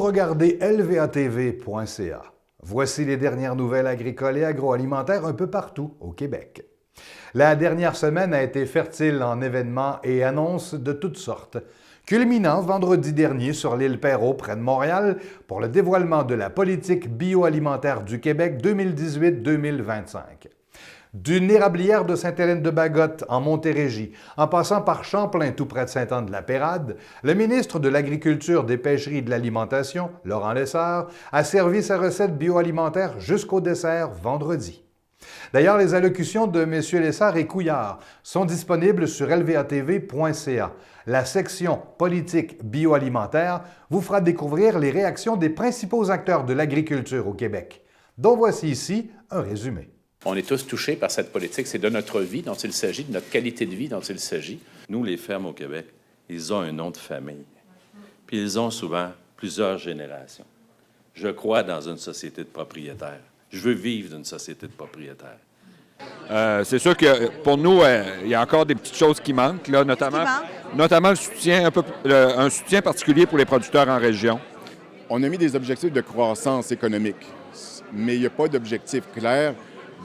regardez lvatv.ca. Voici les dernières nouvelles agricoles et agroalimentaires un peu partout au Québec. La dernière semaine a été fertile en événements et annonces de toutes sortes, culminant vendredi dernier sur l'île Perrot près de Montréal pour le dévoilement de la politique bioalimentaire du Québec 2018-2025. D'une érablière de Sainte-Hélène-de-Bagotte en Montérégie, en passant par Champlain tout près de Sainte-Anne-de-la-Pérade, le ministre de l'Agriculture, des Pêcheries et de l'Alimentation, Laurent Lessard, a servi sa recette bioalimentaire jusqu'au dessert vendredi. D'ailleurs, les allocutions de M. Lessard et Couillard sont disponibles sur lvatv.ca. La section politique bioalimentaire vous fera découvrir les réactions des principaux acteurs de l'agriculture au Québec, dont voici ici un résumé. On est tous touchés par cette politique. C'est de notre vie dont il s'agit, de notre qualité de vie dont il s'agit. Nous, les fermes au Québec, ils ont un nom de famille. Puis ils ont souvent plusieurs générations. Je crois dans une société de propriétaires. Je veux vivre d'une société de propriétaires. C'est sûr que pour nous, il y a encore des petites choses qui manquent, là, notamment le soutien, un soutien particulier pour les producteurs en région. On a mis des objectifs de croissance économique, mais il n'y a pas d'objectif clair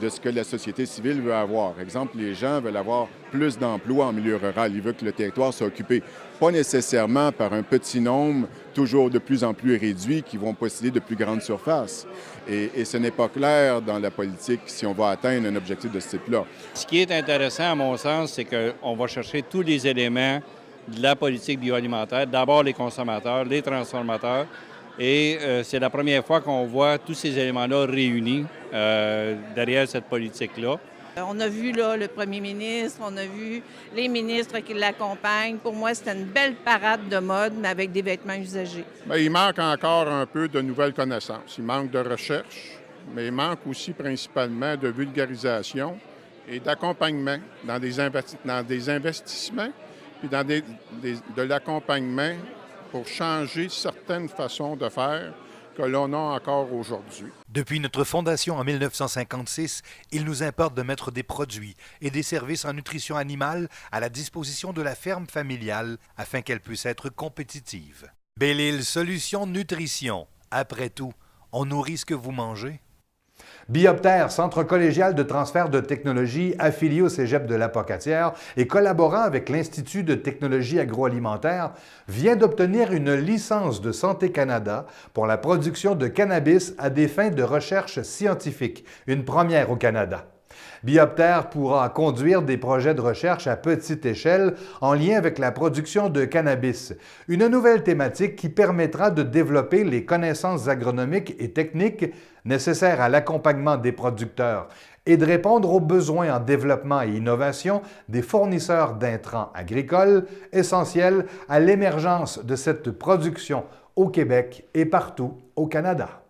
de ce que la société civile veut avoir. Exemple, les gens veulent avoir plus d'emplois en milieu rural. Ils veulent que le territoire soit occupé, pas nécessairement par un petit nombre, toujours de plus en plus réduit, qui vont posséder de plus grandes surfaces. Et ce n'est pas clair dans la politique si on va atteindre un objectif de ce type-là. Ce qui est intéressant, à mon sens, c'est qu'on va chercher tous les éléments de la politique bioalimentaire. D'abord les consommateurs, les transformateurs. Et c'est la première fois qu'on voit tous ces éléments-là réunis derrière cette politique-là. On a vu là, le premier ministre, on a vu les ministres qui l'accompagnent. Pour moi, c'était une belle parade de mode, mais avec des vêtements usagés. Bien, il manque encore un peu de nouvelles connaissances. Il manque de recherche, mais il manque aussi principalement de vulgarisation et d'accompagnement dans des investissements, puis dans de l'accompagnement pour changer certaines façons de faire que l'on a encore aujourd'hui. Depuis notre fondation en 1956, il nous importe de mettre des produits et des services en nutrition animale à la disposition de la ferme familiale afin qu'elle puisse être compétitive. Belle-Île Solutions Nutrition. Après tout, on nourrit ce que vous mangez. Bioptère, centre collégial de transfert de technologie affilié au Cégep de la Pocatière et collaborant avec l'Institut de technologie agroalimentaire, vient d'obtenir une licence de Santé Canada pour la production de cannabis à des fins de recherche scientifique, une première au Canada. Bioptère pourra conduire des projets de recherche à petite échelle en lien avec la production de cannabis, une nouvelle thématique qui permettra de développer les connaissances agronomiques et techniques nécessaires à l'accompagnement des producteurs et de répondre aux besoins en développement et innovation des fournisseurs d'intrants agricoles essentiels à l'émergence de cette production au Québec et partout au Canada.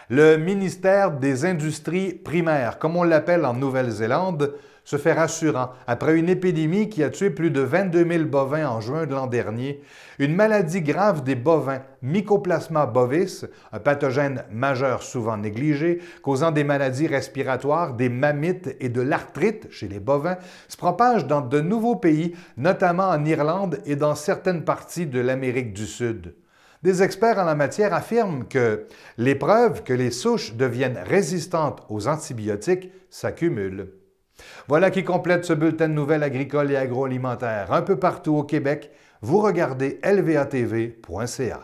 Le ministère des Industries primaires, comme on l'appelle en Nouvelle-Zélande, se fait rassurant après une épidémie qui a tué plus de 22 000 bovins en juin de l'an dernier, une maladie grave des bovins, Mycoplasma bovis, un pathogène majeur souvent négligé, causant des maladies respiratoires, des mammites et de l'arthrite chez les bovins, se propage dans de nouveaux pays, notamment en Irlande et dans certaines parties de l'Amérique du Sud. Des experts en la matière affirment que les preuves que les souches deviennent résistantes aux antibiotiques s'accumulent. Voilà qui complète ce bulletin de nouvelles agricoles et agroalimentaires. Un peu partout au Québec, vous regardez lvatv.ca.